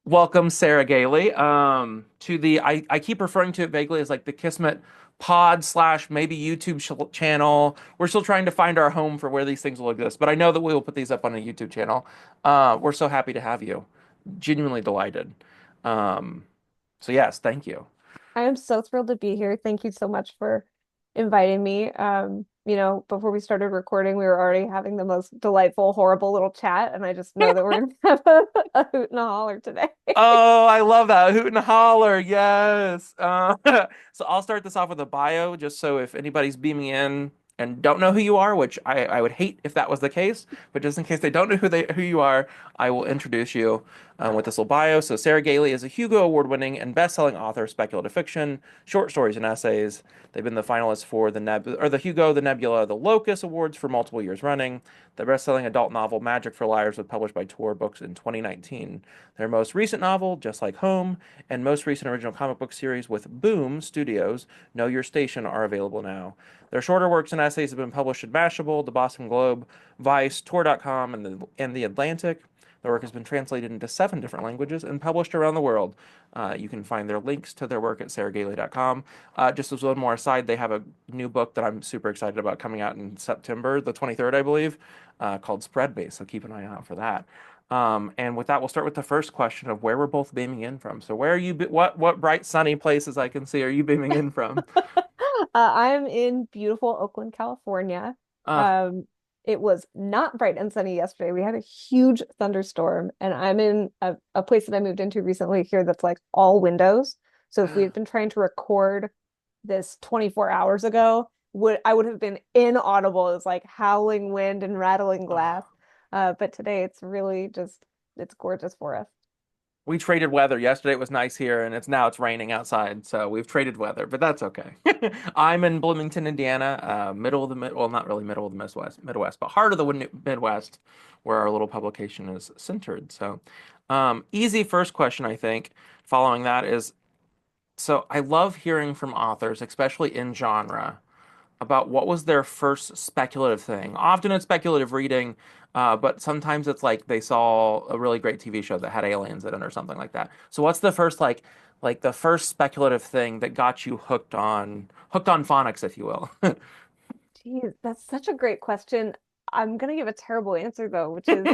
Welcome, Sarah Gailey, to I keep referring to it vaguely as like the Kismet pod slash maybe YouTube channel. We're still trying to find our home for where these things will exist, but I know that we will put these up on a YouTube channel. We're so happy to have you. Genuinely delighted. Um, so yes, thank you. I am so thrilled to be here. Thank you so much for inviting me. Before we started recording, we were already having the most delightful, horrible little chat, and I just know that we're gonna have a hoot and a holler today. Oh, I love that. Hoot and holler. Yes. So I'll start this off with a bio, just so if anybody's beaming in and don't know who you are, which I would hate if that was the case, but just in case they don't know who you are, I will introduce you with this little bio. So Sarah Gailey is a Hugo Award-winning and best-selling author of speculative fiction, short stories, and essays. They've been the finalists for the Hugo, the Nebula, the Locus Awards for multiple years running. The best-selling adult novel Magic for Liars was published by Tor Books in 2019. Their most recent novel, Just Like Home, and most recent original comic book series with Boom Studios, Know Your Station, are available now. Their shorter works and essays have been published in Mashable, the Boston Globe, Vice, Tor.com, and the Atlantic. Their work has been translated into 7 different languages and published around the world. You can find their links to their work at sarahgailey.com. Just as one more aside, they have a new book that I'm super excited about coming out in September, the 23rd, I believe, called Spread Base. So keep an eye out for that. And with that, we'll start with the first question of where we're both beaming in from. So where are you? What bright sunny places I can see are you beaming in from? I'm in beautiful Oakland, California. Uh, Um, it was not bright and sunny yesterday. We had a huge thunderstorm, and I'm in a place that I moved into recently here that's like all windows. So if we had been trying to record this 24 hours ago, I would have been inaudible. It's like howling wind and rattling glass. But today it's gorgeous for us. we traded weather. Yesterday it was nice here, and it's raining outside. So we've traded weather, but that's okay. I'm in Bloomington, Indiana, middle of the mid. Well, not really middle of the Midwest, but heart of the Midwest, where our little publication is centered. So, easy first question, I think. Following that is, so I love hearing from authors, especially in genre, about what was their first speculative thing. Often it's speculative reading, but sometimes it's like they saw a really great TV show that had aliens in it or something like that. So what's the first like the first speculative thing that got you hooked on phonics, if you will? Geez, that's such a great question. I'm gonna give a terrible answer though, which is,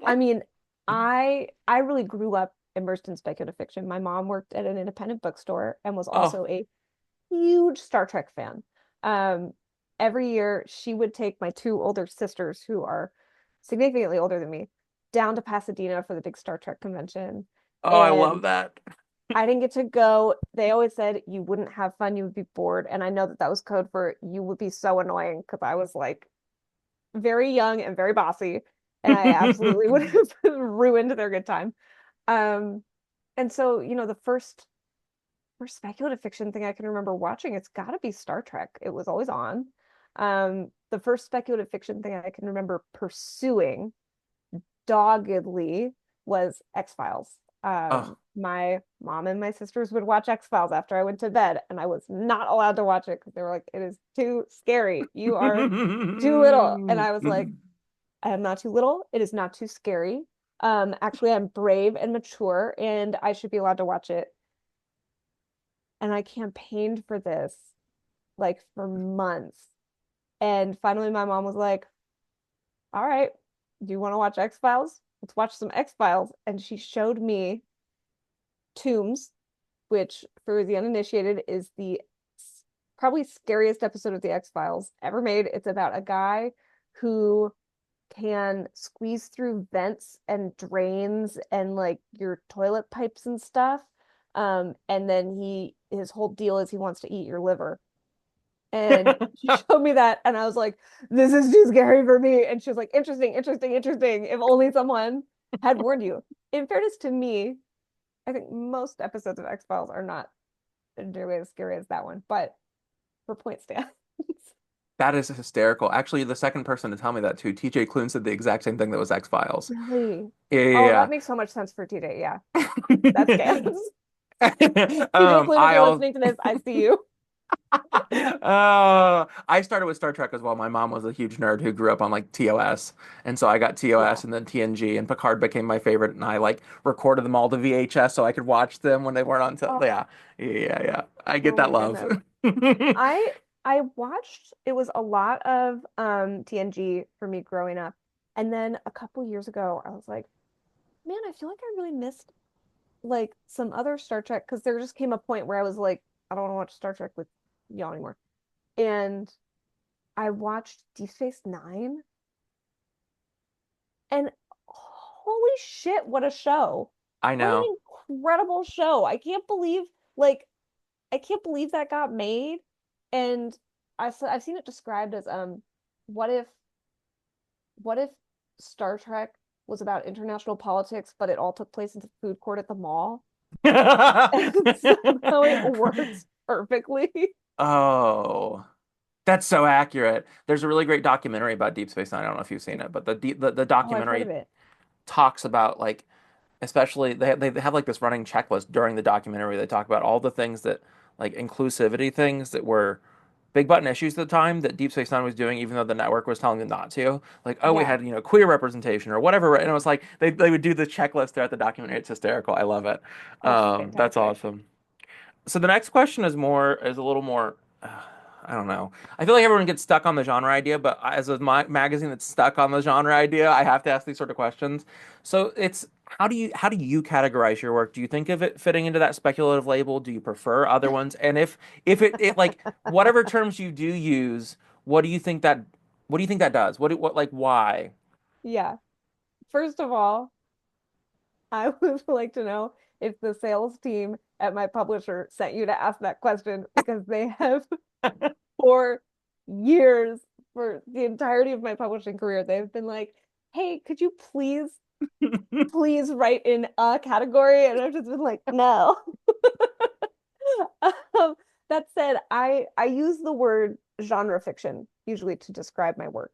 I mean, I really grew up immersed in speculative fiction. My mom worked at an independent bookstore and was Oh, also a huge Star Trek fan. Um, every year she would take my 2 older sisters, who are significantly older than me, down to Pasadena for the big Star Trek convention. oh, I love And that. I didn't get to go. They always said you wouldn't have fun, you would be bored. And I know that that was code for you would be so annoying because I was like very young and very bossy, and I absolutely would have ruined their good time. Um, and so, the first speculative fiction thing I can remember watching, it's got to be Star Trek. It was always on. The first speculative fiction thing I can remember pursuing doggedly was X-Files. Oh. My mom and my sisters would watch X-Files after I went to bed, and I was not allowed to watch it because they were like, it is too scary. You are too little. And I was like, I am not too little. It is not too scary. Actually, I'm brave and mature, and I should be allowed to watch it. And I campaigned for this like for months. And finally, my mom was like, all right, do you want to watch X-Files? Let's watch some X-Files. And she showed me Tombs, which for the uninitiated is the probably scariest episode of the X-Files ever made. It's about a guy who can squeeze through vents and drains and like your toilet pipes and stuff. And then his whole deal is he wants to eat your liver. And she showed me that, and I was like, this is too scary for me. And she was like, interesting, interesting, interesting. If only someone had warned you. In fairness to me, I think most episodes of X-Files are not nearly as scary as that one, but for point stands. That is hysterical. Actually, the second person to tell me that too, TJ Klune said the exact same thing that was X-Files. Really? Yeah, Oh, that yeah, makes so much sense for TJ. Yeah, that's yeah. good. TJ Klune, if I you're also listening to this, I see you. I started with Star Trek as well. My mom was a huge nerd who grew up on like TOS, and so I got Yeah. TOS and then TNG, and Picard became my favorite, and I like recorded them all to VHS so I could watch them when they weren't on. Oh, Yeah, yeah, yeah. I get oh that my love. goodness. I I watched it was a lot of TNG for me growing up. And then a couple years ago, I was like, man, I feel like I really missed like some other Star Trek because there just came a point where I was like, I don't want to watch Star Trek with y'all anymore. And I watched Deep Space Nine, and holy shit, what a show. I What know. an incredible show. Like I can't believe that got made. And I've seen it described as what if what if Star Trek was about international politics, but it all took place in the food court at the mall? And somehow it works perfectly. Oh, that's so accurate. There's a really great documentary about Deep Space Nine. I don't know if you've seen it, but the Oh, I've heard of documentary it. talks about like, especially they have like this running checklist during the documentary. They talk about all the things that like inclusivity things that were big button issues at the time that Deep Space Nine was doing, even though the network was telling them not to. Like, oh, we Yeah. had, queer representation or whatever. And it was like they would do the checklist throughout the documentary. It's hysterical. I love it. That's That's fantastic. awesome. So the next question is a little more. I don't know. I feel like everyone gets stuck on the genre idea, but as a magazine that's stuck on the genre idea, I have to ask these sort of questions. So it's how do you categorize your work? Do you think of it fitting into that speculative label? Do you prefer other ones? And if it like whatever terms you do use, what do you think that what do you think that does? What like why? Yeah. First of all, I would like to know if the sales team at my publisher sent you to ask that question because they have for years, for the entirety of my publishing career, they've been like, hey, could you please write in a category? And I've just been like, no. Um, that said, I use the word genre fiction usually to describe my work,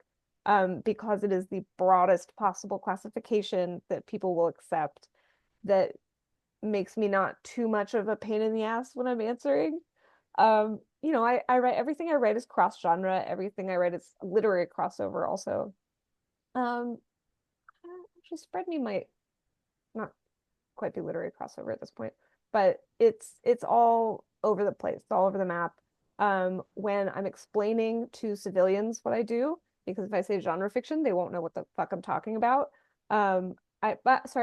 because it is the broadest possible classification that people will accept, that makes me not too much of a pain in the ass when I'm answering. I write everything I write is cross genre. Everything I write is literary crossover also. Um, actually, Spread Me might not quite be literary crossover at this point, but it's all over the place. It's all over the map. When I'm explaining to civilians what I do, because if I say genre fiction, they won't know what the fuck I'm talking about. Sorry,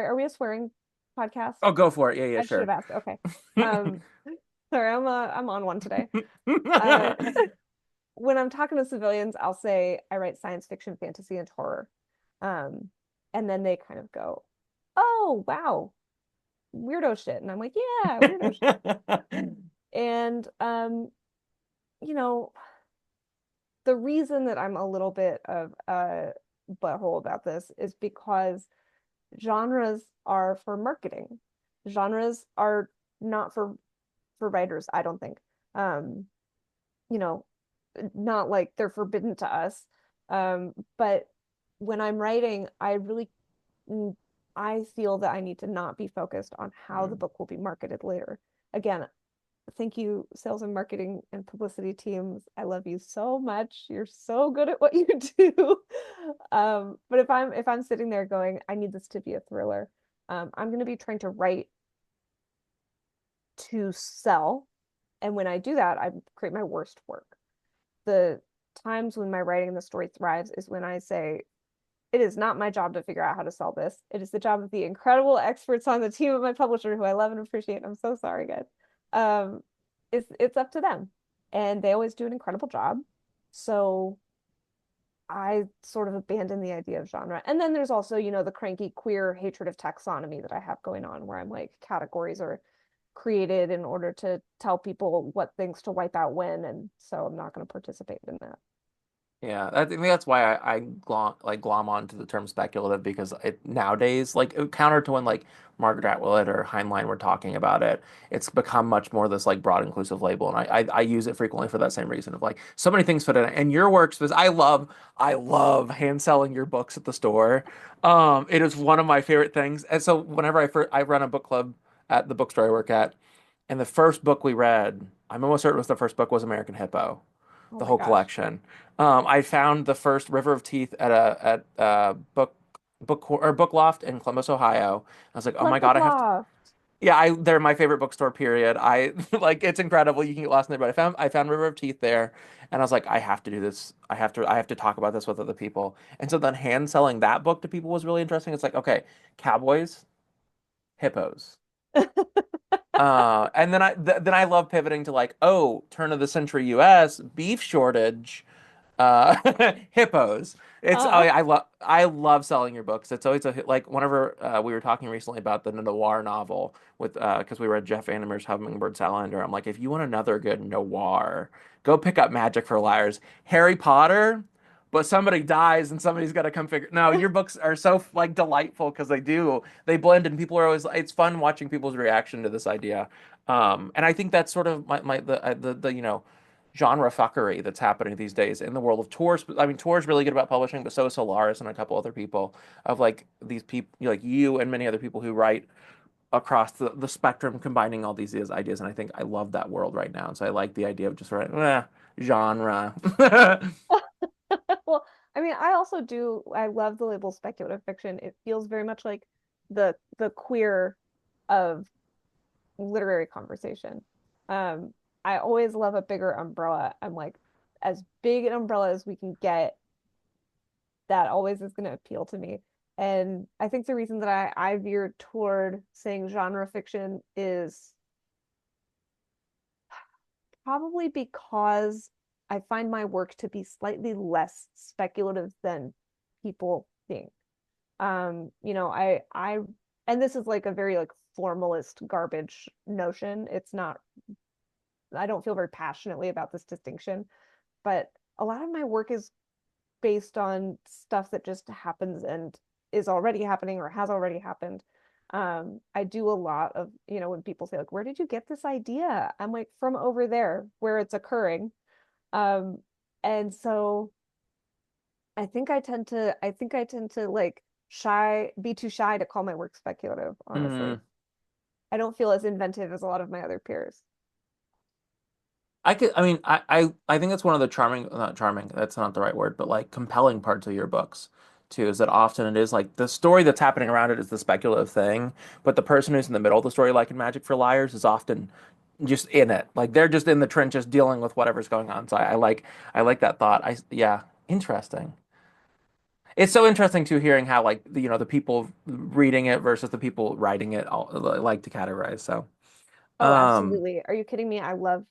are we a swearing podcast? Oh, go for it. Yeah, yeah, I should have sure. asked. Okay. Um, sorry, I'm on one today. Uh, when I'm talking to civilians, I'll say I write science fiction, fantasy, and horror. Um, and then they kind of go, "Oh, wow, weirdo shit." And I'm like, "Yeah, weirdo shit." And you know, the reason that I'm a little bit of a butthole about this is because genres are for marketing. Genres are not for writers, I don't think. Um, you know, not like they're forbidden to us. But when I'm writing, mm, I feel that I need to not be focused on how the Mm. book will be marketed later. Again, thank you, sales and marketing and publicity teams. I love you so much. You're so good at what you do. But if I'm sitting there going, I need this to be a thriller, I'm going to be trying to write to sell. And when I do that, I create my worst work. The times when my writing and the story thrives is when I say, it is not my job to figure out how to sell this. It is the job of the incredible experts on the team of my publisher who I love and appreciate. I'm so sorry, guys. Um, it's up to them. And they always do an incredible job. So I sort of abandon the idea of genre. And then there's also, the cranky queer hatred of taxonomy that I have going on, where I'm like, categories are created in order to tell people what things to wipe out when, and so I'm not going to participate in that. Yeah, I think that's why I glom onto the term speculative because nowadays, like counter to when like Margaret Atwood or Heinlein were talking about it, it's become much more this like broad inclusive label, and I use it frequently for that same reason of like so many things fit in it. And your works, because I love hand selling your books at the store. It is one of my favorite things, and so whenever I run a book club at the bookstore I work at, and the first book we read, I'm almost certain it was the first book was American Hippo, Oh the my whole gosh. collection. I found the first River of Teeth at a book loft in Columbus, Ohio. I was like, oh my Love Book God, I have to. Loft. Yeah, they're my favorite bookstore. Period. I like it's incredible. You can get lost in there, but I found River of Teeth there, and I was like, I have to do this. I have to talk about this with other people. And so then hand selling that book to people was really interesting. It's like, okay, cowboys, hippos. And then I love pivoting to like, oh, turn of the century U.S. beef shortage, hippos. It's Uh, I love selling your books. It's always like whenever we were talking recently about the noir novel with because we read Jeff Vandermeer's Hummingbird Salamander. I'm like, if you want another good noir, go pick up Magic for Liars, Harry Potter. But somebody dies and somebody's got to come figure. No, your books are so like delightful because they blend and people are always. It's fun watching people's reaction to this idea. And I think that's sort of the genre fuckery that's happening these days in the world of tours. I mean, tours really good about publishing, but so is Solaris and a couple other people of like these people, like you and many other people who write across the spectrum, combining all these ideas. And I think I love that world right now. And so I like the idea of just sort of genre. well, I mean, I also do, I love the label speculative fiction. It feels very much like the queer of literary conversation. Um, I always love a bigger umbrella. I'm like, as big an umbrella as we can get, that always is going to appeal to me. And I think the reason that I veered toward saying genre fiction is probably because I find my work to be slightly less speculative than people think. I and this is like a very like formalist garbage notion. It's not, I don't feel very passionately about this distinction, but a lot of my work is based on stuff that just happens and is already happening or has already happened. I do a lot of, when people say like, where did you get this idea? I'm like, from over there where it's occurring. Um, and so I think I tend to like be too shy to call my work speculative, honestly. Mm. I don't feel as inventive as a lot of my other peers. I mean, I think that's one of the charming, not charming, that's not the right word, but like compelling parts of your books too, is that often it is like the story that's happening around it is the speculative thing, but the person who's in the middle of the story, like in Magic for Liars, is often just in it. Like they're just in the trenches dealing with whatever's going on. So I like that thought. Yeah, interesting. It's so interesting too hearing how like the people reading it versus the people writing it all like to categorize. So, Oh, um, absolutely. Are you kidding me? I love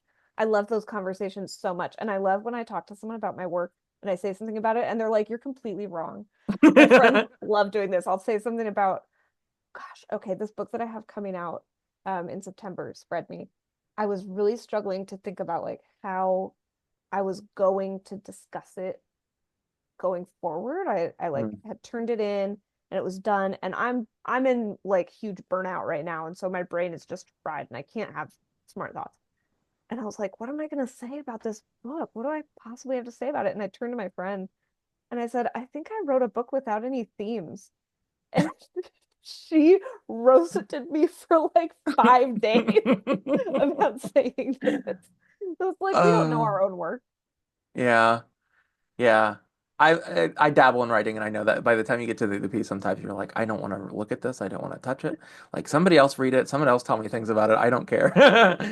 those conversations so much. And I love when I talk to someone about my work and I say something about it and they're like, you're completely wrong. My friends love doing this. I'll say something about, gosh, okay, this book that I have coming out in September, Spread Me. I was really struggling to think about like how I was going to discuss it going forward. I like Mm. had turned it in and it was done and I'm in like huge burnout right now and so my brain is just fried and I can't have smart thoughts. And I was like, what am I going to say about this book? What do I possibly have to say about it? And I turned to my friend and I said, I think I wrote a book without any themes. And she roasted me for like 5 days about saying this. So it's like we don't know Uh, our own work. yeah, yeah. I dabble in writing, and I know that by the time you get to the piece, sometimes you're like, I don't want to look at this. I don't want to touch it. Like somebody else read it. Someone else tell me things about it. I don't care.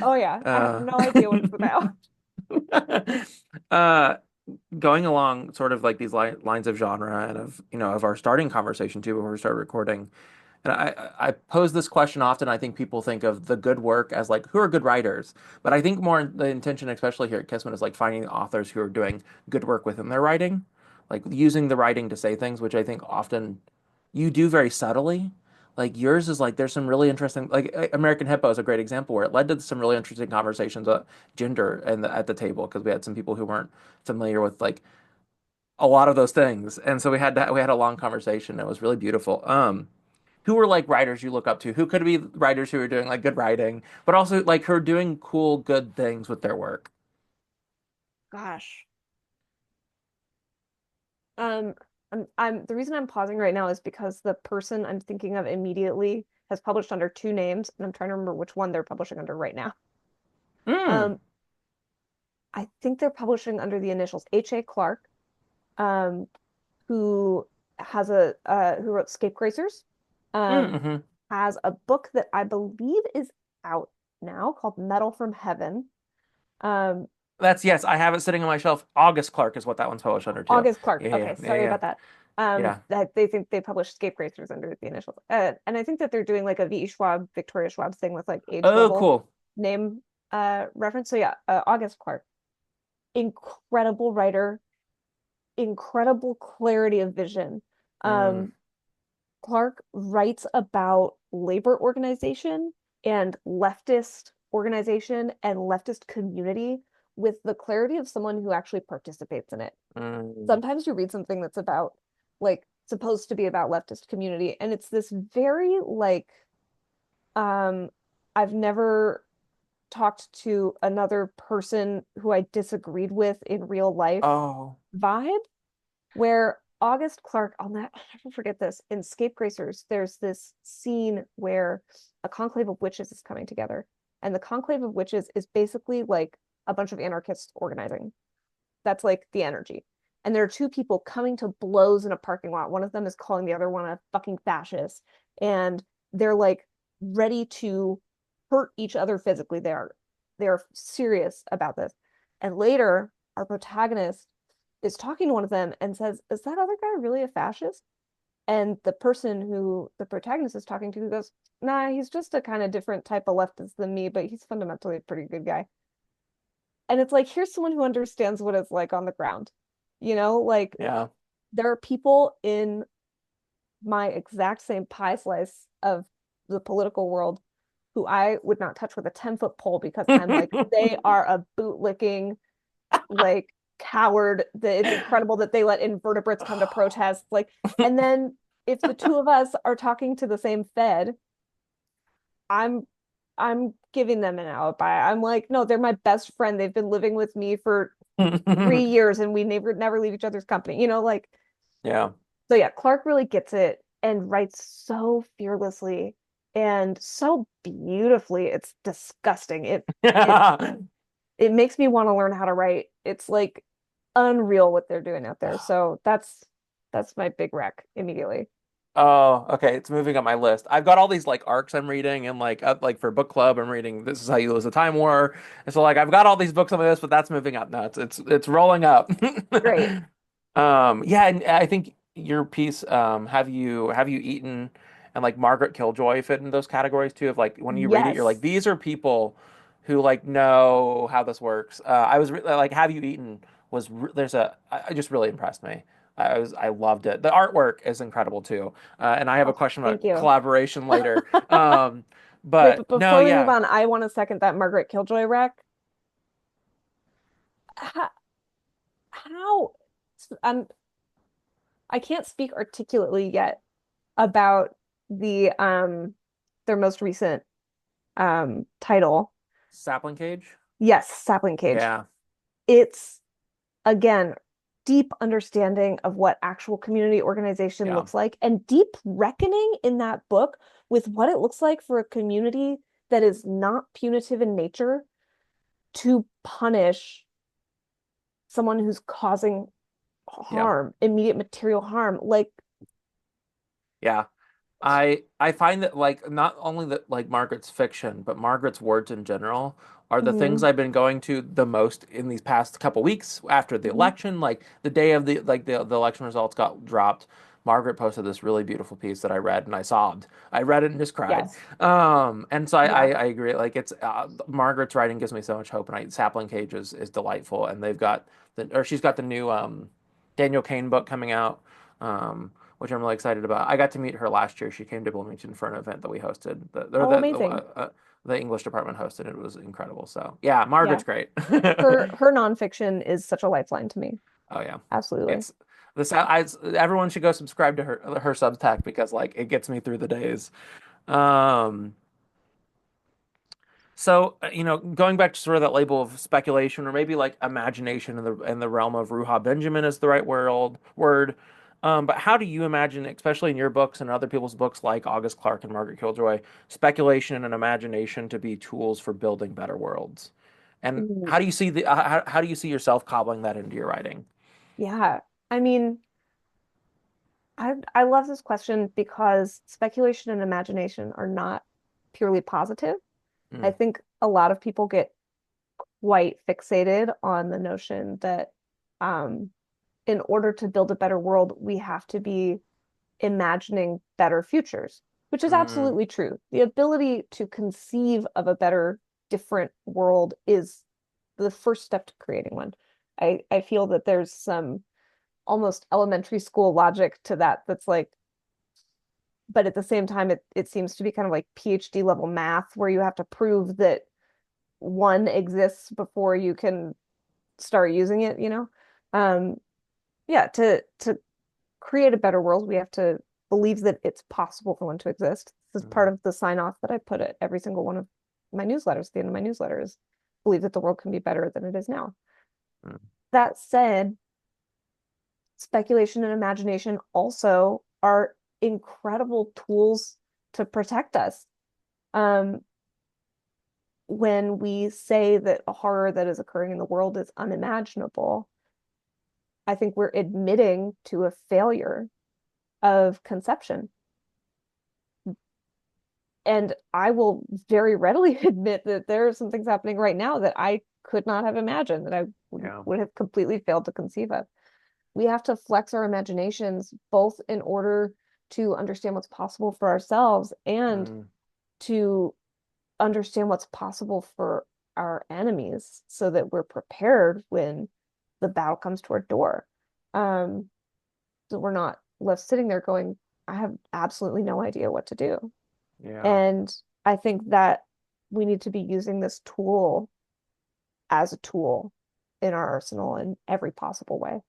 Oh yeah, I have uh, no idea what it's about. uh, going along sort of like these lines of genre and of our starting conversation too before we start recording. And I pose this question often. I think people think of the good work as like who are good writers, but I think more the intention, especially here at Kismet, is like finding authors who are doing good work within their writing, like using the writing to say things, which I think often you do very subtly. Like yours is like there's some really interesting like American Hippo is a great example where it led to some really interesting conversations about gender and at the table because we had some people who weren't familiar with like a lot of those things. And so we had a long conversation. It was really beautiful. Who were like writers you look up to? Who could be writers who are doing like good writing, but also like who are doing cool, good things with their work? Gosh. Um, I'm the reason I'm pausing right now is because the person I'm thinking of immediately has published under two names, and I'm trying to remember which one they're publishing under right now. Mm, Um, I think they're publishing under the initials H.A. Clark, um, who has a who wrote Scapegracers, um, mm-hmm. has a book that I believe is out now called Metal from Heaven. Um, That's yes, I have it sitting on my shelf. August Clark is what that one's published under too. August Clark. Yeah, yeah, Okay, yeah, sorry yeah, about that. yeah. That they think they published Scapegracers under the initials. And I think that they're doing like a V. Schwab, Victoria Schwab thing with like age Oh, level cool. name reference. So yeah, August Clark, incredible writer, incredible clarity of vision. Mm, Um, Clark writes about labor organization and leftist organization and leftist community with the clarity of someone who actually participates in it. mm. Sometimes you read something that's about like supposed to be about leftist community and it's this very like um I've never talked to another person who I disagreed with in real life Oh, vibe where August Clark, I'll never forget this. In Scapegracers, there's this scene where a conclave of witches is coming together. And the conclave of witches is basically like a bunch of anarchists organizing. That's like the energy. And there are two people coming to blows in a parking lot. One of them is calling the other one a fucking fascist. And they're like ready to hurt each other physically. They're serious about this. And later, our protagonist is talking to one of them and says, "Is that other guy really a fascist?" And the person who the protagonist is talking to goes, "Nah, he's just a kind of different type of leftist than me, but he's fundamentally a pretty good guy." And it's like, here's someone who understands what it's like on the ground. Like yeah. there are people in my exact same pie slice of the political world who I would not touch with a 10-foot pole because I'm like, they are a bootlicking, like coward. That it's incredible that they let invertebrates come to protest. Like, and then if the two of us are talking to the same Fed, I'm I'm giving them an alibi. I'm like, no, they're my best friend. They've been living with me for 3 years and we never leave each other's company. Like Yeah. so yeah, Clark really gets it and writes so fearlessly and so beautifully. It's disgusting. It it makes me want to learn how to write. It's like unreal what they're doing out there. So that's my big wreck immediately. Oh, okay. It's moving up my list. I've got all these like arcs I'm reading, and like for book club, I'm reading "This Is How You Lose a Time War," and so like I've got all these books on my list, but that's moving up. No, it's rolling up. Great. Yeah, and I think your piece, have you eaten, and like Margaret Killjoy fit in those categories too. Of like when you read it, you're like, Yes. these are people who like know how this works. Like, have you eaten was there's a I just really impressed me. I loved it. The artwork is incredible too. And I have a Oh, question about thank you. collaboration later. Wait, But but no, before we move yeah, on, I want to second that Margaret Killjoy wreck. How, how I'm I can't speak articulately yet about their most recent title. Sapling Cage. Yes, Sapling Cage. Yeah, It's again deep understanding of what actual community organization yeah, looks like and deep reckoning in that book with what it looks like for a community that is not punitive in nature to punish someone who's causing yeah, harm, immediate material harm. Like, yeah. I find that like not only that like Margaret's fiction, but Margaret's words in general are the things mhm, I've been going to the most in these past couple weeks after the mhm. election. Like the day of the election results got dropped. Margaret posted this really beautiful piece that I read and I sobbed. I read it and just cried. Yes. And so Yeah. I agree. Like it's Margaret's writing gives me so much hope, and Sapling Cage is delightful. And they've got she's got the new Daniel Kane book coming out. Which I'm really excited about. I got to meet her last year. She came to Bloomington for an event that we hosted. Oh, amazing. The English department hosted. It was incredible. So yeah, Yeah. Margaret's great. Her nonfiction is such a lifeline to me. Oh yeah, Absolutely. it's everyone should go subscribe to her Substack because like it gets me through the days. Um, going back to sort of that label of speculation or maybe like imagination in the realm of Ruha Benjamin is the right word. But how do you imagine, especially in your books and other people's books like August Clark and Margaret Killjoy, speculation and imagination to be tools for building better worlds? And Mm, how do you see yourself cobbling that into your writing? yeah. I mean, I love this question because speculation and imagination are not purely positive. I Mm, think a lot of people get quite fixated on the notion that um, in order to build a better world, we have to be imagining better futures, which is mm, absolutely true. The ability to conceive of a better, different world is the first step to creating one. I feel that there's some almost elementary school logic to that that's like, but at the same time, it seems to be kind of like PhD level math where you have to prove that one exists before you can start using it, you know? Um, yeah, to create a better world, we have to believe that it's possible for one to exist. This is part mm, of the sign off that I put at every single one of my newsletters. At the end of my newsletter is believe that the world can be better than it is now. mm. That said, speculation and imagination also are incredible tools to protect us. Um, when we say that a horror that is occurring in the world is unimaginable, I think we're admitting to a failure of conception. And I will very readily admit that there are some things happening right now that I could not have imagined, that I Yeah. would have completely failed to conceive of. We have to flex our imaginations both in order to understand what's possible for ourselves and Mm, to understand what's possible for our enemies so that we're prepared when the battle comes to our door. Um, so we're not left sitting there going, I have absolutely no idea what to do. yeah. And I think that we need to be using this tool as a tool in our arsenal in every possible way.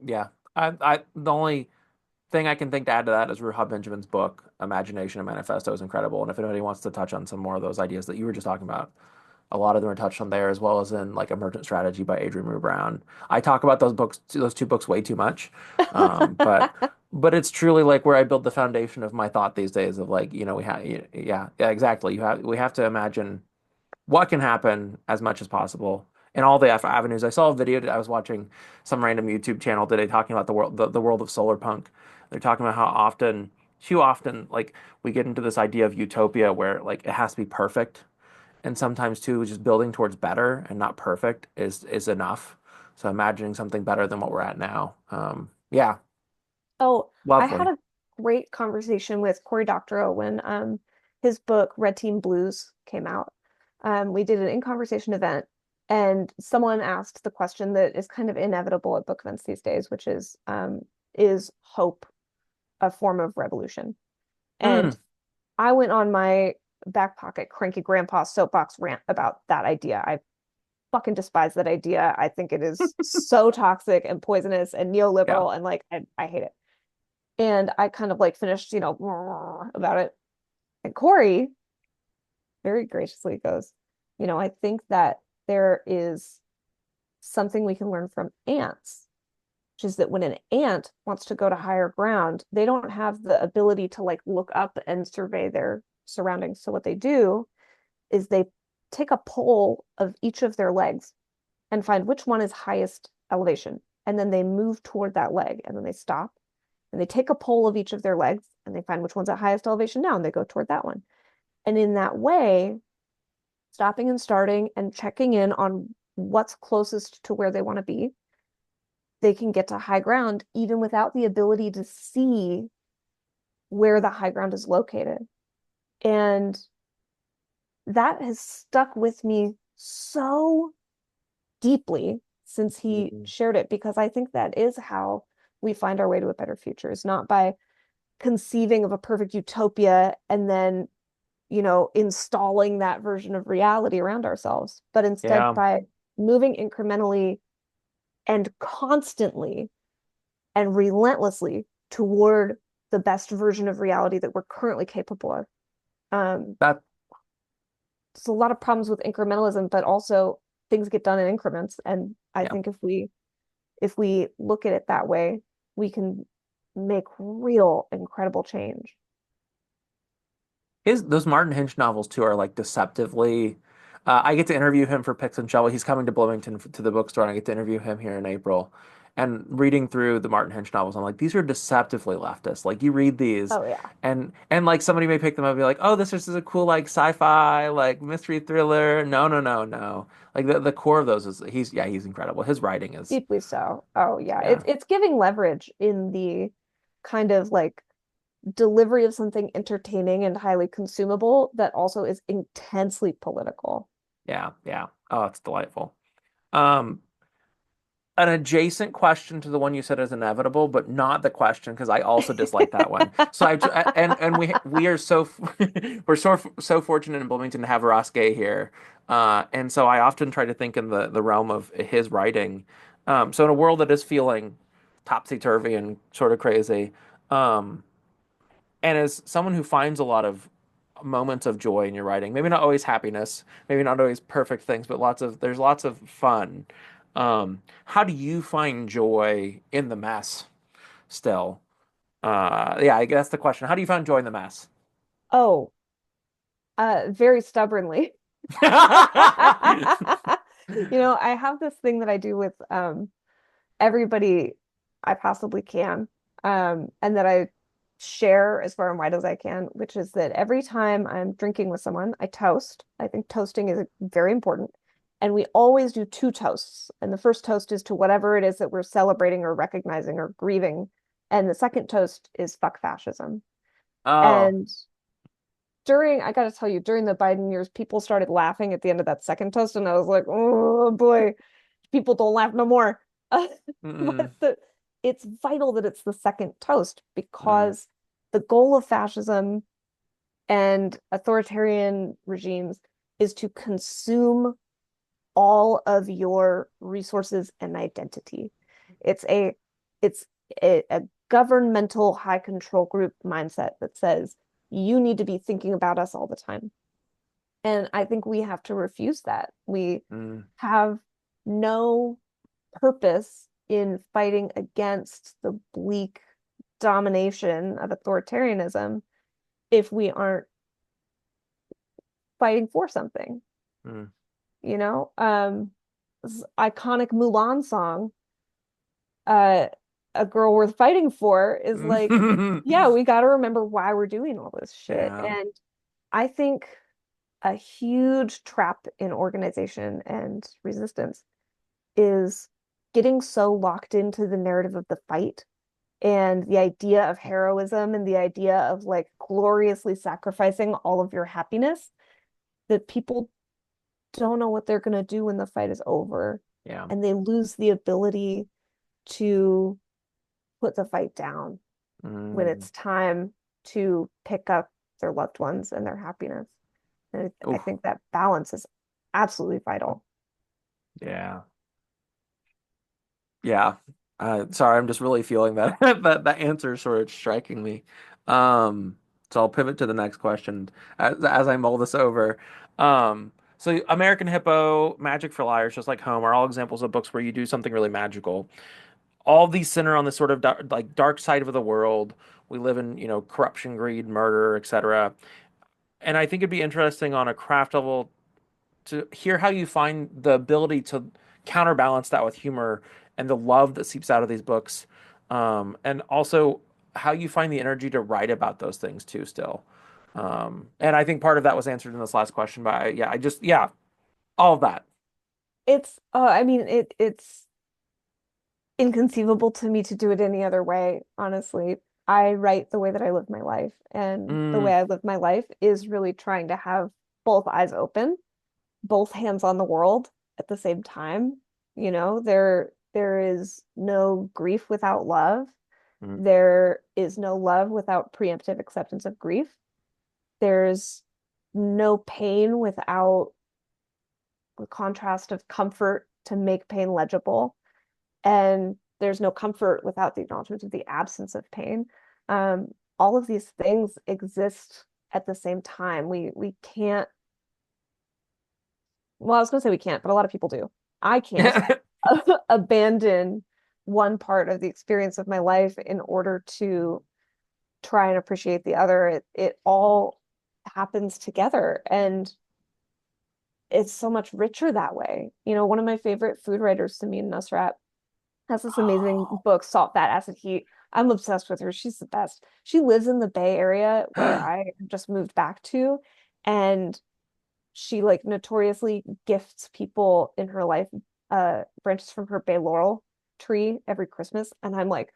Yeah. The only thing I can think to add to that is Ruha Benjamin's book, Imagination and Manifesto, is incredible. And if anybody wants to touch on some more of those ideas that you were just talking about, a lot of them are touched on there, as well as in like Emergent Strategy by Adrian Moore Brown. I talk about those two books way too much, um, but but it's truly like where I build the foundation of my thought these days. Of like, we have, yeah, exactly. We have to imagine what can happen as much as possible in all the avenues. I saw a video that I was watching some random YouTube channel today talking about the world of solar punk. They're talking about how too often, like we get into this idea of utopia where like it has to be perfect, and sometimes too, just building towards better and not perfect is enough. So imagining something better than what we're at now. Yeah, Oh, I had lovely. a great conversation with Cory Doctorow when his book Red Team Blues came out. We did an in conversation event, and someone asked the question that is kind of inevitable at book events these days, which is hope a form of revolution? Mm, And I went on my back pocket cranky grandpa soapbox rant about that idea. I fucking despise that idea. I think it is so toxic and poisonous and yeah, neoliberal and like I hate it. And I kind of like finished, about it. And Cory very graciously goes, I think that there is something we can learn from ants, which is that when an ant wants to go to higher ground, they don't have the ability to like look up and survey their surroundings. So what they do is they take a pole of each of their legs and find which one is highest elevation. And then they move toward that leg and then they stop and they take a pole of each of their legs and they find which one's at highest elevation now and they go toward that one. And in that way, stopping and starting and checking in on what's closest to where they want to be, they can get to high ground even without the ability to see where the high ground is located. And that has stuck with me so deeply since he mm, shared it because I think that is how we find our way to a better future. Is not by conceiving of a perfect utopia and then, installing that version of reality around ourselves, but instead yeah, by moving incrementally and constantly and relentlessly toward the best version of reality that we're currently capable of. Um, That there's a lot of problems with incrementalism, but also things get done in increments. And I yeah. think if we look at it that way, we can make real incredible change. His those Martin Hinch novels too are like deceptively. I get to interview him for Picks and Shovel. He's coming to Bloomington to the bookstore, and I get to interview him here in April. And reading through the Martin Hinch novels, I'm like, these are deceptively leftist. Like you read these, Oh yeah. and like somebody may pick them up and be like, oh, this is a cool like sci-fi like mystery thriller. No, no, no, no. Like the core of those is he's incredible. His writing is Deeply so. Oh yeah. yeah. It's giving leverage in the kind of like delivery of something entertaining and highly consumable that also is intensely political. Yeah, yeah. Oh, it's delightful. Um, an adjacent question to the one you said is inevitable, but not the question because I also dislike that one. So and we are so we're so fortunate in Bloomington to have Ross Gay here, and so I often try to think in the realm of his writing. So in a world that is feeling topsy-turvy and sort of crazy, um, and as someone who finds a lot of moments of joy in your writing, maybe not always happiness, maybe not always perfect things, but there's lots of fun. How do you find joy in the mess still? Yeah, I guess the question. How do you find joy in the mess? Oh, very stubbornly. You know, I have this thing that I do with everybody I possibly can, and that I share as far and wide as I can, which is that every time I'm drinking with someone, I toast. I think toasting is very important. And we always do two toasts. And the first toast is to whatever it is that we're celebrating or recognizing or grieving. And the second toast is fuck fascism. Oh, And I got to tell you, during the Biden years, people started laughing at the end of that second toast. And I was like, oh boy, people don't laugh no more. But mm-mm, it's vital that it's the second toast mm, because the goal of fascism and authoritarian regimes is to consume all of your resources and identity. It's a it's a governmental high control group mindset that says you need to be thinking about us all the time. And I think we have to refuse that. We mm. have no purpose in fighting against the bleak domination of authoritarianism if we aren't fighting for something, Mm. you know? This iconic Mulan song, uh, A Girl Worth Fighting For, is like, yeah, we got to remember why we're doing all this shit. Yeah. And I think a huge trap in organization and resistance is getting so locked into the narrative of the fight and the idea of heroism and the idea of like gloriously sacrificing all of your happiness that people don't know what they're going to do when the fight is over Yeah. and they lose the ability to put the fight down when Mm. it's time to pick up their loved ones and their happiness. And I Oof. think that balance is absolutely vital. Yeah. Yeah. Sorry, I'm just really feeling that that answer is sort of striking me. So I'll pivot to the next question as I mull this over. So American Hippo, Magic for Liars, just like Home, are all examples of books where you do something really magical. All these center on this sort of like dark side of the world. We live in, corruption, greed, murder, etc. And I think it'd be interesting on a craft level to hear how you find the ability to counterbalance that with humor and the love that seeps out of these books, and also how you find the energy to write about those things too. Still, and I think part of that was answered in this last question. But yeah, all of that. I mean, it's inconceivable to me to do it any other way, honestly. I write the way that I live my life, and the Mm, way I live my life is really trying to have both eyes open, both hands on the world at the same time. You know, there is no grief without love. mm, There is no love without preemptive acceptance of grief. There's no pain without the contrast of comfort to make pain legible. and there's no comfort without the acknowledgement of the absence of pain. All of these things exist at the same time. We can't, well, I was going to say we can't, but a lot of people do. I can't abandon one part of the experience of my life in order to try and appreciate the other. It all happens together, and it's so much richer that way. You know, one of my favorite food writers, Samin Nosrat, has this amazing Oh. book, Salt, Fat, Acid, Heat. I'm obsessed with her. She's the best. She lives in the Bay Area where I just moved back to, and she like notoriously gifts people in her life branches from her bay laurel tree every Christmas. And I'm like,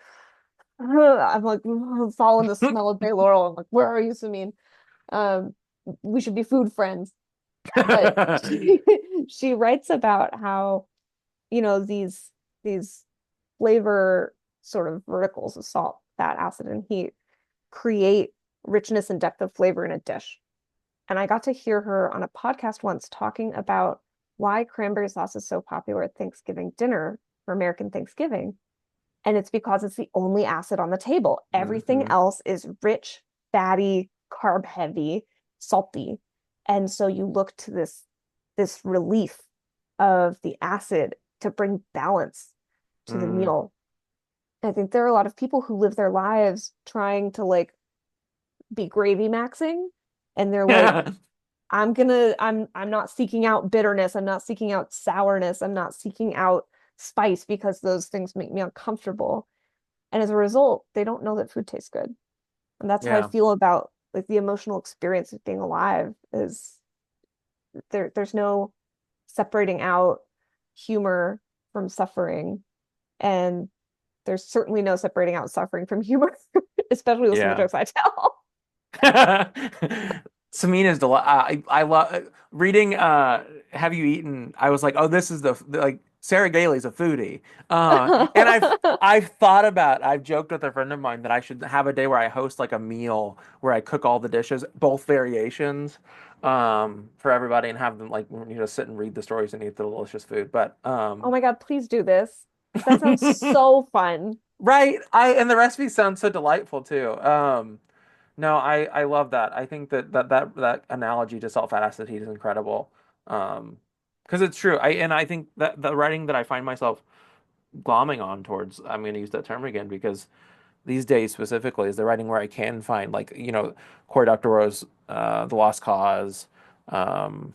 I'm like following the smell of bay laurel. I'm like, where are you, Samin? Um, we should be food friends. But she writes about how, you know, these flavor sort of verticals of salt, fat, acid, and heat create richness and depth of flavor in a dish. And I got to hear her on a podcast once talking about why cranberry sauce is so popular at Thanksgiving dinner for American Thanksgiving. And it's because it's the only acid on the table. Everything Hmm. else is rich, fatty, carb heavy, salty. And so you look to this relief of the acid to bring balance to the Mm. meal. I think there are a lot of people who live their lives trying to like be gravy maxing, and they're like, I'm not seeking out bitterness, I'm not seeking out sourness, I'm not seeking out spice because those things make me uncomfortable. And as a result, they don't know that food tastes good. And that's how I Yeah. feel about like the emotional experience of being alive is there's no separating out humor from suffering. And there's certainly no separating out suffering from humor, especially with some of the Yeah. jokes I tell. Samina's I love reading Have You Eaten? I was like, oh, this is like Sarah Gailey's a foodie. And I've joked with a friend of mine that I should have a day where I host like a meal where I cook all the dishes, both variations, for everybody and have them like sit and read the stories and eat the delicious food. But Oh my God, please do this. That sounds so fun. right, I and the recipe sounds so delightful too. No, I love that. I think that analogy to salt, fat, acid, heat is incredible. Because it's true. I think that the writing that I find myself glomming on towards, I'm going to use that term again because these days specifically is the writing where I can find like, Cory Doctorow's The Lost Cause, um,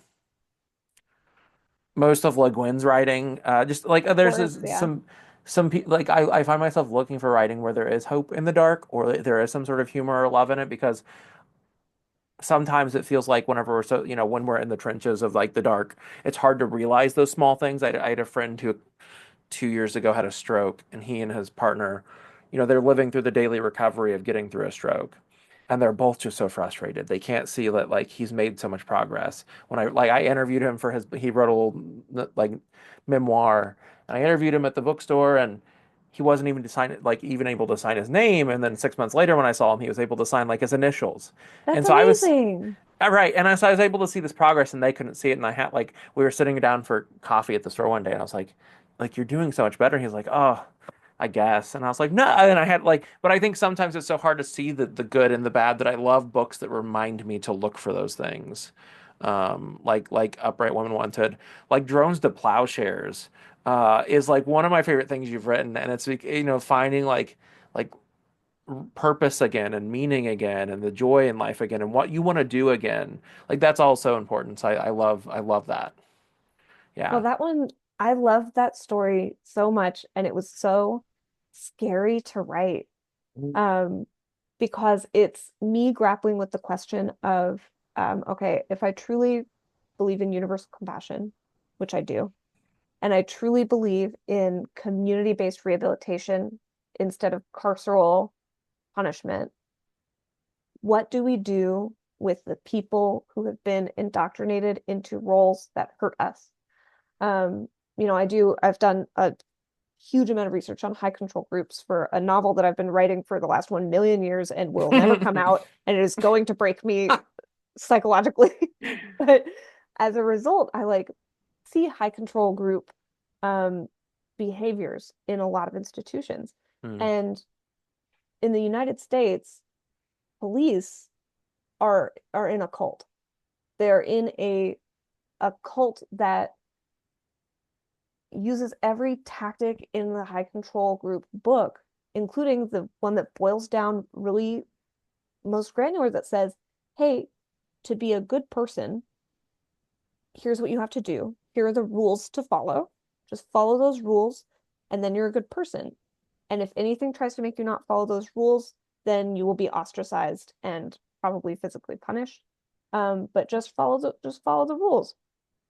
most of Le Guin's writing, just like Of there's course, yeah. some people like I find myself looking for writing where there is hope in the dark or there is some sort of humor or love in it because sometimes it feels like whenever we're when we're in the trenches of like the dark, it's hard to realize those small things. I had a friend who 2 years ago had a stroke, and he and his partner, they're living through the daily recovery of getting through a stroke. And they're both just so frustrated. They can't see that like he's made so much progress. When I interviewed him for he wrote a little like memoir, and I interviewed him at the bookstore, and he wasn't even to sign it like even able to sign his name. And then 6 months later, when I saw him, he was able to sign like his initials. That's And so I was amazing. right, and so I was able to see this progress, and they couldn't see it. And I had like we were sitting down for coffee at the store one day, and I was like you're doing so much better. And he's like, oh, I guess. And I was like, no. And I had like, but I think sometimes it's so hard to see the good and the bad that I love books that remind me to look for those things. Like Upright Women Wanted, like Drones to Plowshares, is like one of my favorite things you've written, and it's finding like purpose again and meaning again and the joy in life again and what you want to do again. Like that's all so important. So I love that. Well, Yeah. that one, I love that story so much, and it was so scary to write. Um, because it's me grappling with the question of, okay, if I truly believe in universal compassion, which I do, and I truly believe in community-based rehabilitation instead of carceral punishment, what do we do with the people who have been indoctrinated into roles that hurt us? Um, I've done a huge amount of research on high control groups for a novel that I've been writing for the last 1 million years and will never come out, and it is going to break me psychologically. But as a result, I like see high control group um behaviors in a lot of institutions. Hmm. And in the United States, police are in a cult. They're in a cult that uses every tactic in the high control group book, including the one that boils down really most granular that says, hey, to be a good person, here's what you have to do. Here are the rules to follow. Just follow those rules, and then you're a good person. And if anything tries to make you not follow those rules, then you will be ostracized and probably physically punished. But just follow the rules.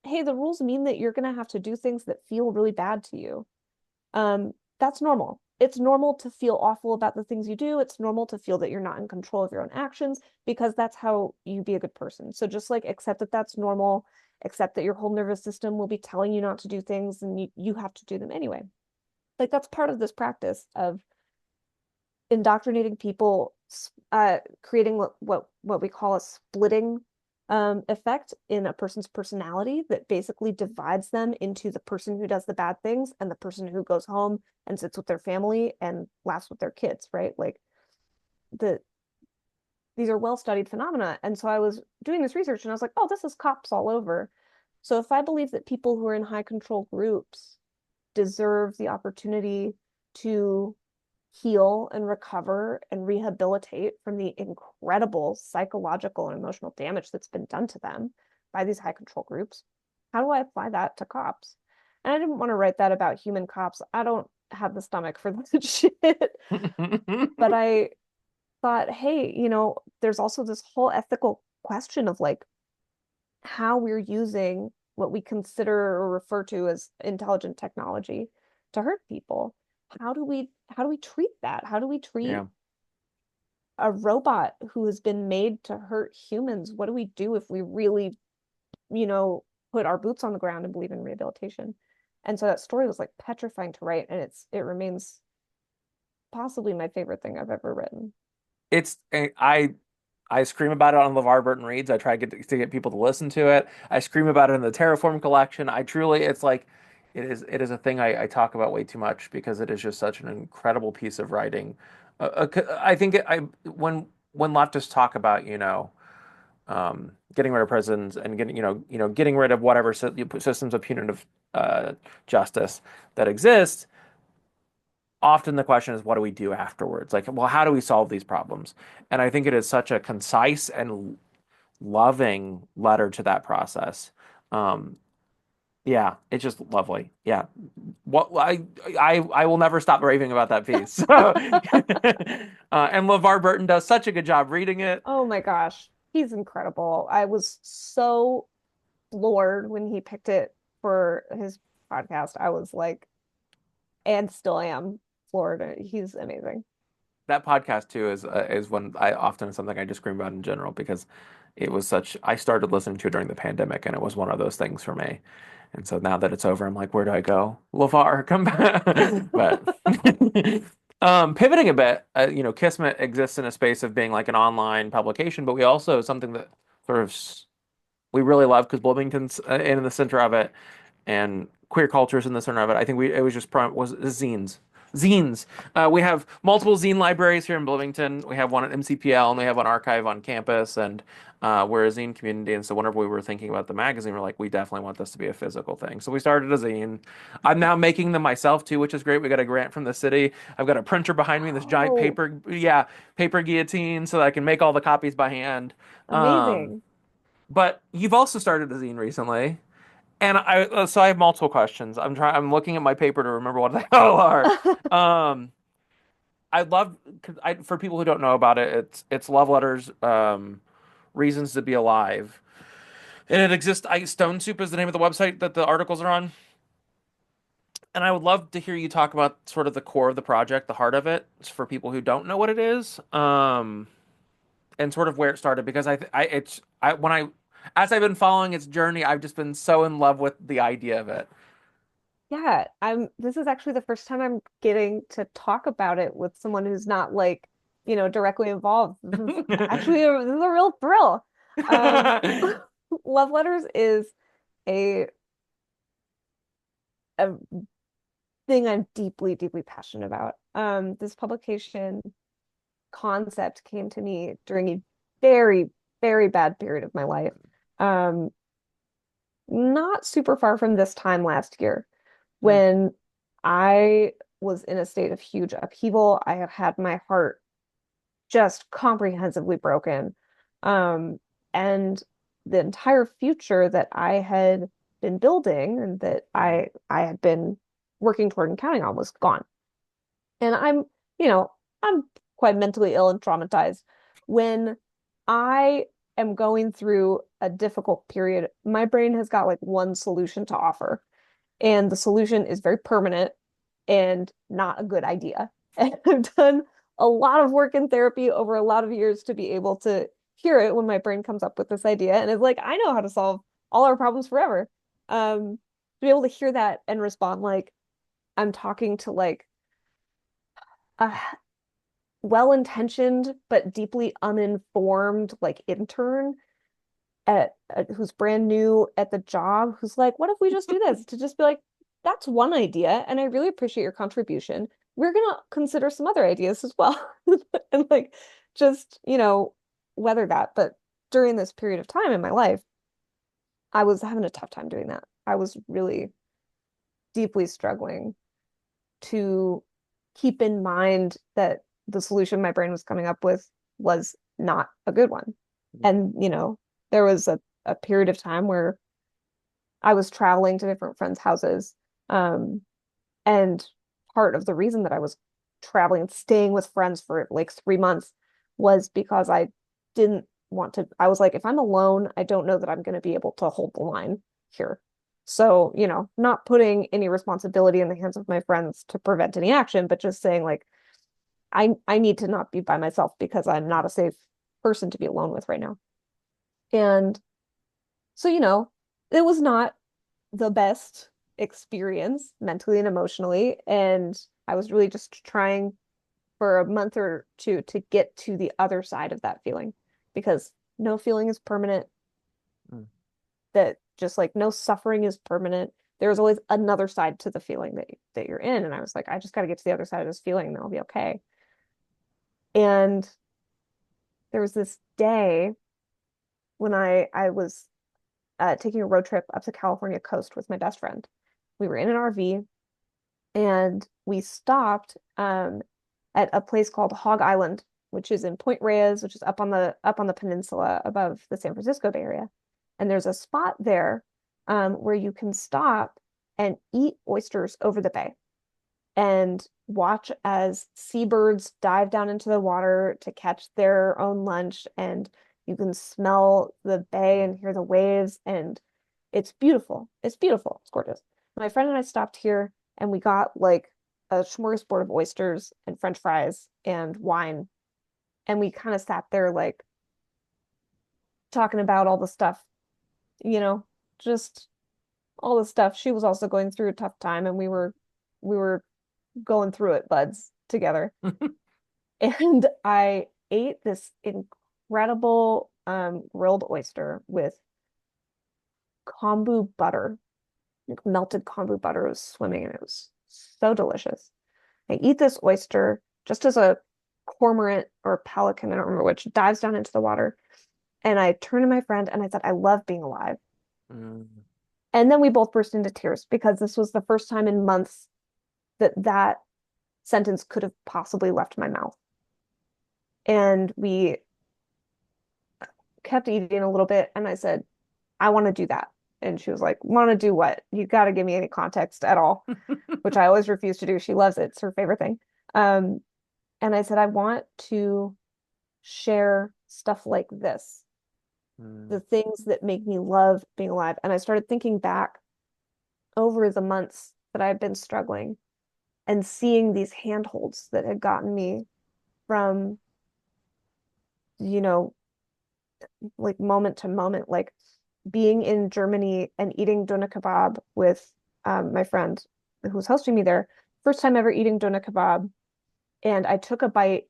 Hey, the rules mean that you're gonna have to do things that feel really bad to you. That's normal. It's normal to feel awful about the things you do. It's normal to feel that you're not in control of your own actions because that's how you be a good person. So just like accept that that's normal, accept that your whole nervous system will be telling you not to do things and you have to do them anyway. Like that's part of this practice of indoctrinating people, creating what we call a splitting effect in a person's personality that basically divides them into the person who does the bad things and the person who goes home and sits with their family and laughs with their kids, right? Like the these are well-studied phenomena. And so I was doing this research and I was like, oh, this is cops all over. So if I believe that people who are in high control groups deserve the opportunity to heal and recover and rehabilitate from the incredible psychological and emotional damage that's been done to them by these high control groups. How do I apply that to cops? And I didn't want to write that about human cops. I don't have the stomach for that shit. But I thought, hey, there's also this whole ethical question of like how we're using what we consider or refer to as intelligent technology to hurt people. How do we treat that? How do we treat Yeah. a robot who has been made to hurt humans? What do we do if we really, you know, put our boots on the ground and believe in rehabilitation? And so that story was like petrifying to write, and it remains possibly my favorite thing I've ever written. It's I scream about it on LeVar Burton Reads. I try to get people to listen to it. I scream about it in the Terraform collection. I truly, it's like, it is a thing I talk about way too much because it is just such an incredible piece of writing. I think when leftists talk about, getting rid of prisons and getting rid of whatever systems of punitive justice that exist, often the question is, what do we do afterwards? Like, well, how do we solve these problems? And I think it is such a concise and loving letter to that process. Um, yeah, it's just lovely. Yeah, what I will never stop raving about that piece. And LeVar Burton does such a good job reading it. Oh my gosh, he's incredible. I was so floored when he picked it for his podcast. I was like, and still am floored. He's amazing. That podcast too is one I often is something I just scream about in general because it was such. I started listening to it during the pandemic, and it was one of those things for me. And so now that it's over, I'm like, where do I go? LeVar, come back. But pivoting a bit, Kismet exists in a space of being like an online publication, but we also something that sort of we really love because Bloomington's in the center of it, and queer cultures in the center of it. I think it was just was zines. Zines. We have multiple zine libraries here in Bloomington. We have one at MCPL and we have one archive on campus, and we're a zine community. And so whenever we were thinking about the magazine, we're like, we definitely want this to be a physical thing. So we started a zine. I'm now making them myself too, which is great. We got a grant from the city. I've got a printer behind me, this giant Oh, paper guillotine, so that I can make all the copies by hand. Um, amazing. but you've also started a zine recently. And so I have multiple questions. I'm looking at my paper to remember what the hell are. Um, I love, for people who don't know about it, it's love letters, reasons to be alive, and it exists. Stone Soup is the name of the website that the articles are on. And I would love to hear you talk about sort of the core of the project, the heart of it, for people who don't know what it is, and sort of where it started. Because as I've been following its journey, I've just been so in love with the idea of it. Yeah, this is actually the first time I'm getting to talk about it with someone who's not like, directly involved. This is a real thrill. Um, Love Letters is a a thing I'm deeply, deeply passionate about. This publication concept came to me during a very, very bad period of my life. Um, Not super far from this time last year Mm, when I was in a state of huge upheaval. I have had my heart just comprehensively broken. Um, and the entire future that I had been building and that I had been working toward and counting on was gone. And you know, I'm quite mentally ill and traumatized. When I am going through a difficult period, my brain has got like one solution to offer. And the solution is very permanent and not a good idea. And I've done a lot of work in therapy over a lot of years to be able to hear it when my brain comes up with this idea. And it's like, I know how to solve all our problems forever. To be able to hear that and respond like I'm talking to like a well-intentioned but deeply uninformed like intern who's brand new at the job who's like, what if we just do this? To just be like, that's one idea, and I really appreciate your contribution. We're gonna consider some other ideas as well. And like just, weather that. But during this period of time in my life, I was having a tough time doing that. I was really deeply struggling to keep in mind that the solution my brain was coming up with was not a good one. And, there was a period of time where I was traveling to different friends' houses. Um, and part of the reason that I was traveling and staying with friends for like 3 months was because I didn't want to. I was like, if I'm alone, I don't know that I'm going to be able to hold the line here. So, not putting any responsibility in the hands of my friends to prevent any action, but just saying like, I need to not be by myself because I'm not a safe person to be alone with right now. And so, it was not the best experience mentally and emotionally. And I was really just trying for a month or two to get to the other side of that feeling because no feeling is permanent, mm, that just like no suffering is permanent. There's always another side to the feeling that you're in. And I was like, I just got to get to the other side of this feeling and then I'll be okay. And there was this day when I was taking a road trip up the California coast with my best friend. We were in an RV and we stopped at a place called Hog Island, which is in Point Reyes, which is up on the peninsula above the San Francisco Bay Area. And there's a spot there where you can stop and eat oysters over the bay and watch as seabirds dive down into the water to catch their own lunch. And you can smell the bay and hear the waves. And it's beautiful. It's beautiful. It's gorgeous. My friend and I stopped here and we got like a smorgasbord of oysters and French fries and wine. And we kind of sat there like talking about all the stuff, you know, just all the stuff. She was also going through a tough time and we were going through it, buds, together. And I ate this incredible grilled oyster with kombu butter. Like melted kombu butter was swimming and it was so delicious. I eat this oyster just as a cormorant or pelican, I don't remember which, dives down into the water. And I turned to my friend and I said, I love being alive. mm, And then we both burst into tears because this was the first time in months that that sentence could have possibly left my mouth. And we kept eating a little bit and I said, I want to do that. And she was like, want to do what? You got to give me any context at all, which I always refuse to do. She loves it. It's her favorite thing. Um, and I said, I want to share stuff like this, mm, the things that make me love being alive. And I started thinking back over the months that I've been struggling and seeing these handholds that had gotten me from, you know, like moment to moment, like being in Germany and eating doner kebab with my friend who was hosting me there. First time ever eating doner kebab. And I took a bite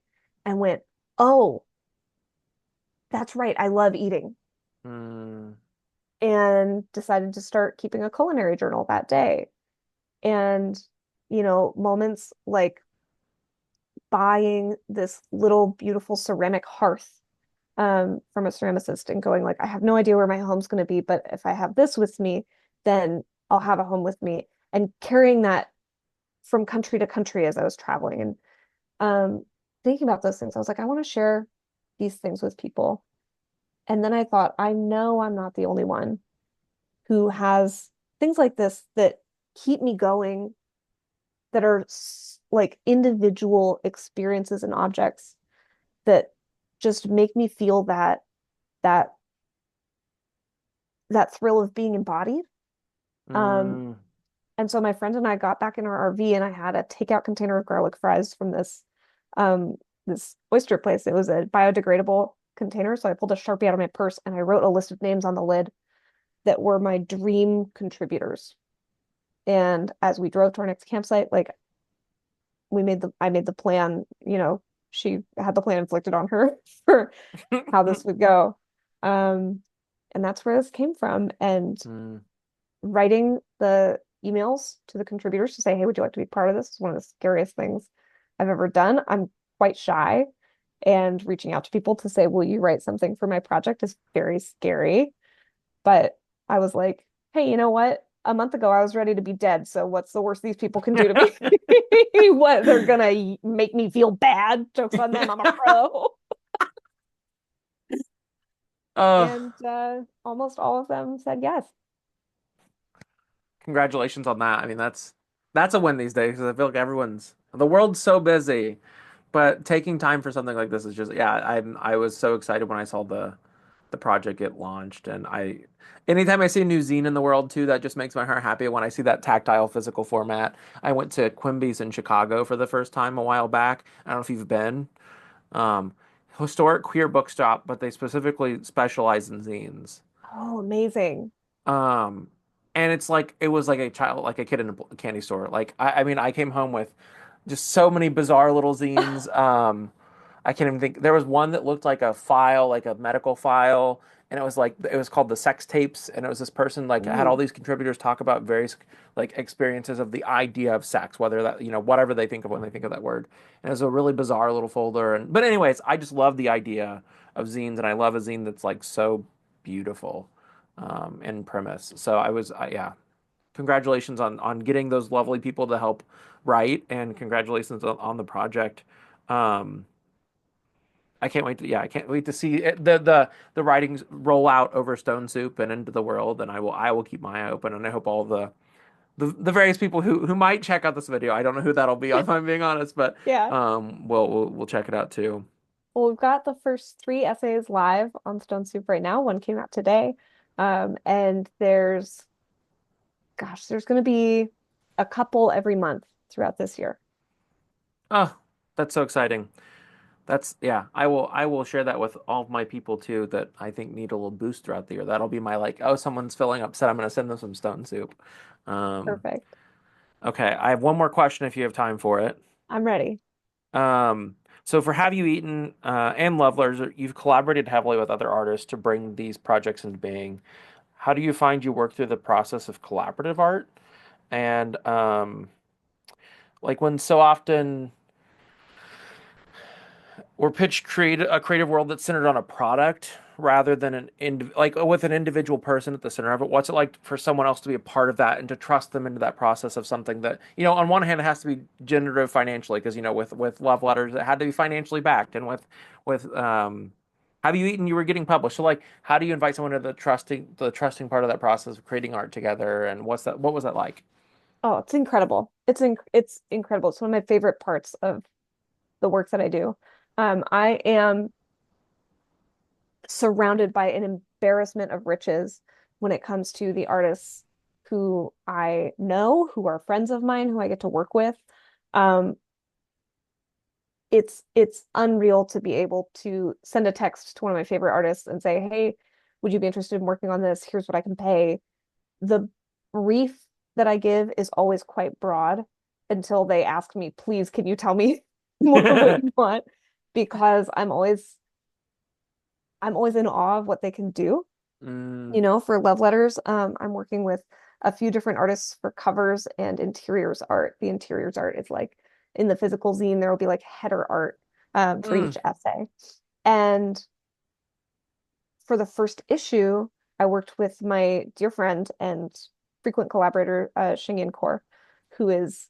and went, oh, that's right. I love eating. mm, And decided to start keeping a culinary journal that day. And, moments like buying this little beautiful ceramic hearth from a ceramicist and going like, I have no idea where my home's going to be, but if I have this with me, then I'll have a home with me. And carrying that from country to country as I was traveling and thinking about those things, I was like, I want to share these things with people. And then I thought, I know I'm not the only one who has things like this that keep me going, that are like individual experiences and objects that just make me feel that that thrill of being embodied. Um, Mm. and so my friend and I got back in our RV and I had a takeout container of garlic fries from um this oyster place. It was a biodegradable container. So I pulled a Sharpie out of my purse and I wrote a list of names on the lid that were my dream contributors. And as we drove to our next campsite, like I made the plan, she had the plan inflicted on her for how this would go. Um, and that's where this came from. And Mm. writing the emails to the contributors to say, hey, would you like to be part of this? Is one of the scariest things I've ever done. I'm quite shy, and reaching out to people to say, will you write something for my project is very scary. But I was like, hey, you know what? A month ago, I was ready to be dead. So what's the worst these people can do to me? What, they're gonna make me feel bad? Joke's on them. I'm a pro. Oh, And almost all of them said yes. congratulations on that. I mean, that's a win these days because I feel like the world's so busy, but taking time for something like this is just yeah. I was so excited when I saw the project get launched, and anytime I see a new zine in the world too, that just makes my heart happy. When I see that tactile physical format, I went to Quimby's in Chicago for the first time a while back. I don't know if you've been. Um, Historic queer bookstop, but they specifically specialize in zines. Oh, amazing. Um, and it was like like a kid in a candy store. Like I mean, I came home with just so many bizarre little zines. I can't even think. There was one that looked like a file, like a medical file, and it was called the sex tapes, and it was this person like had all Ooh. these contributors talk about various like experiences of the idea of sex, whether that whatever they think of when they think of that word. And it was a really bizarre little folder. And but anyways, I just love the idea of zines, and I love a zine that's like so beautiful in premise. So yeah, congratulations on getting those lovely people to help write, and congratulations on the project. Um, I can't wait to see the writings roll out over Stone Soup and into the world, and I will keep my eye open, and I hope all the various people who might check out this video. I don't know who that'll be, if I'm being honest, but Yeah. we'll check it out too. Well, we've got the first three essays live on Stone Soup right now. One came out today. And there's going to be a couple every month throughout this year. Oh, that's so exciting. That's yeah. I will share that with all of my people too that I think need a little boost throughout the year. That'll be my like, oh, someone's feeling upset. I'm gonna send them some stone soup. Um, Perfect. okay, I have one more question if you have time for it. I'm ready. So for Have You Eaten and Levelers, you've collaborated heavily with other artists to bring these projects into being. How do you find you work through the process of collaborative art? And like when so often or pitch create a creative world that's centered on a product rather than like with an individual person at the center of it. What's it like for someone else to be a part of that and to trust them into that process of something that on one hand it has to be generative financially because with love letters it had to be financially backed, and with Have You Eaten, you were getting published. So like, how do you invite someone to the trusting part of that process of creating art together, and what was that like? Oh, it's incredible. It's incredible. It's one of my favorite parts of the work that I do. I am surrounded by an embarrassment of riches when it comes to the artists who I know, who are friends of mine, who I get to work with. Um, it's unreal to be able to send a text to one of my favorite artists and say, "Hey, would you be interested in working on this? Here's what I can pay." The brief that I give is always quite broad until they ask me, "Please, can you tell me more what you want?" Because I'm always in awe of what they can do. Mm, For love letters, I'm working with a few different artists for covers and interiors art. The interiors art is like in the physical zine, there will be like header art for Mm, each essay. And for the first issue, I worked with my dear friend and frequent collaborator, Shingyan Kaur, who is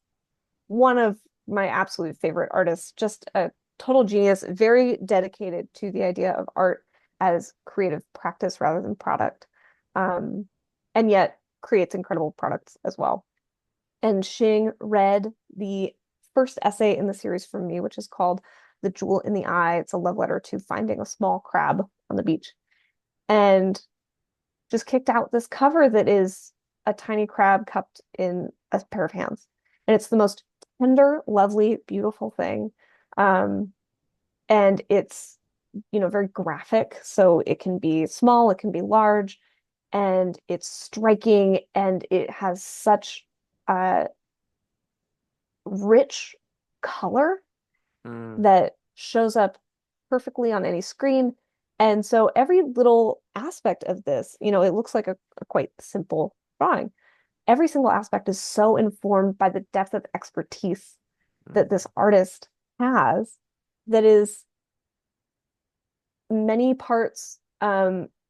one of my absolute favorite artists, just a total genius, very dedicated to the idea of art as creative practice rather than product, um, and yet creates incredible products as well. And Xing read the first essay in the series from me, which is called The Jewel in the Eye. It's a love letter to finding a small crab on the beach. And just kicked out this cover that is a tiny crab cupped in a pair of hands. And it's the most tender, lovely, beautiful thing. Um, and it's, very graphic. So it can be small, it can be large, and it's striking, and it has such a rich color mm, that shows up perfectly on any screen. And so every little aspect of this, it looks like a quite simple drawing. Every single aspect is so informed by the depth of expertise mm, that this artist has that is many parts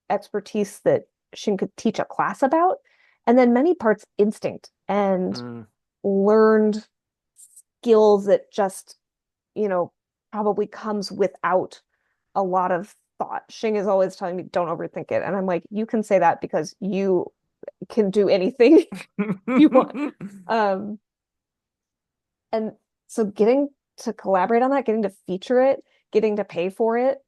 expertise that Shin could teach a class about, and then many parts instinct and mm. learned skills that just, you know, probably comes without a lot of thought. Shing is always telling me, don't overthink it. And I'm like, you can say that because you can do anything you want. Um, and so getting to collaborate on that, getting to feature it, getting to pay for it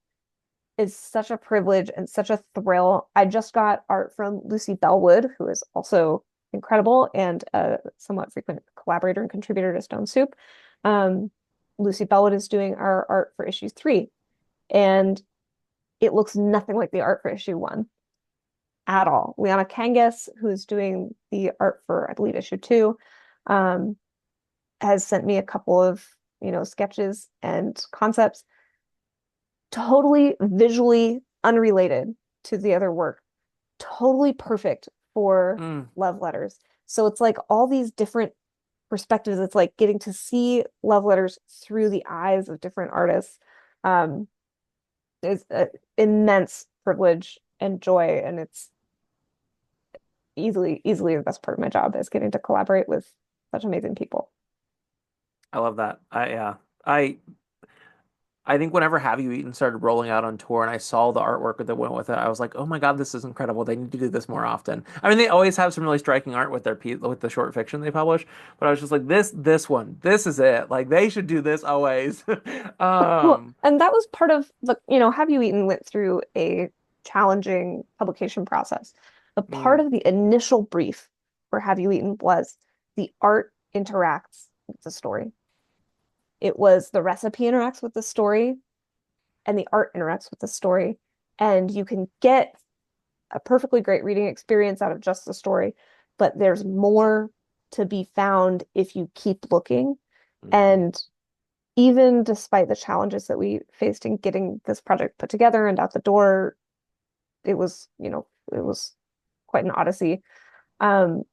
is such a privilege and such a thrill. I just got art from Lucy Bellwood, who is also incredible and a somewhat frequent collaborator and contributor to Stone Soup. Um, Lucy Bellwood is doing our art for issue 3, and it looks nothing like the art for issue 1 at all. Liana Kangas, who is doing the art for, I believe, issue 2, um, has sent me a couple of, sketches and concepts totally visually unrelated to the other work, totally perfect for Mm. love letters. So it's like all these different perspectives. It's like getting to see love letters through the eyes of different artists. Um, is an immense privilege and joy, and it's easily the best part of my job is getting to collaborate with such amazing people. I love that. Yeah. I I think whenever Have You Eaten started rolling out on tour and I saw the artwork that went with it, I was like, "Oh my God, this is incredible. They need to do this more often." I mean, they always have some really striking art with with the short fiction they publish, but I was just like, "This one, this is it. Like they should do this always." Well, Um, and that was part of the, Have You Eaten went through a challenging publication process. A part mm, of the initial brief for Have You Eaten was the art interacts with the story. It was the recipe interacts with the story and the art interacts with the story. And you can get a perfectly great reading experience out of just the story, but there's more to be found if you keep looking. mhm. And even despite the challenges that we faced in getting this project put together and out the door, it was quite an odyssey. Um,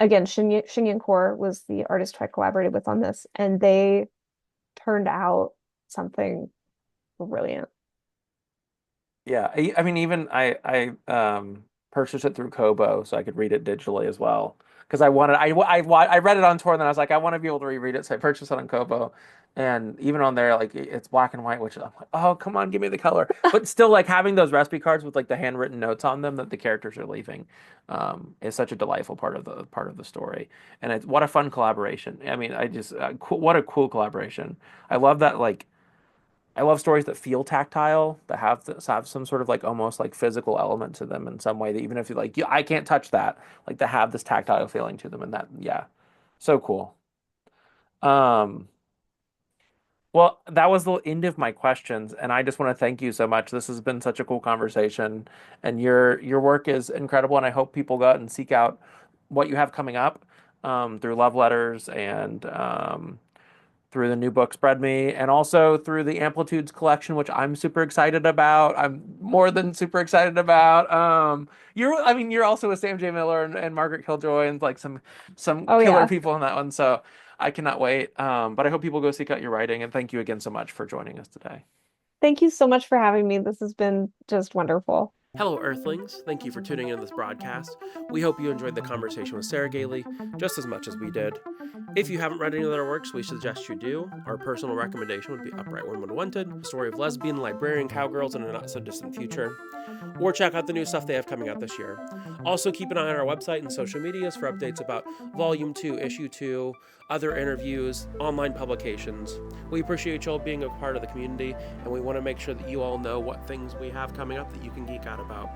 again, Xingyan Core was the artist who I collaborated with on this, and they turned out something brilliant. Yeah, I mean, even I purchased it through Kobo so I could read it digitally as well because I read it on tour and then I was like I want to be able to reread it so I purchased it on Kobo and even on there like it's black and white which I'm like oh come on give me the color but still like having those recipe cards with like the handwritten notes on them that the characters are leaving is such a delightful part of the story and it's what a fun collaboration. I mean I just what a cool collaboration. I love that like. I love stories that feel tactile, that have some sort of like almost like physical element to them in some way that even if you like, I can't touch that, like to have this tactile feeling to them and that, yeah, so cool. Um, well, that was the end of my questions, and I just want to thank you so much. This has been such a cool conversation, and your work is incredible, and I hope people go out and seek out what you have coming up through love letters and through the new book Spread Me, and also through the Amplitudes collection, which I'm super excited about. I'm more than super excited about. I mean, you're also with Sam J. Miller and Margaret Killjoy and like some Oh killer yeah. people in that one. So I cannot wait. But I hope people go seek out your writing, and thank you again so much for joining us today. Thank you so much for having me. This has been just wonderful. Hello, Earthlings. Thank you for tuning into this broadcast. We hope you enjoyed the conversation with Sarah Gailey just as much as we did. If you haven't read any of their works, we suggest you do. Our personal recommendation would be Upright Women Wanted, a story of lesbian librarian cowgirls in a not-so-distant future. Or check out the new stuff they have coming out this year. Also, keep an eye on our website and social medias for updates about Volume 2, Issue 2, other interviews, online publications. We appreciate you all being a part of the community, and we want to make sure that you all know what things we have coming up that you can geek out about.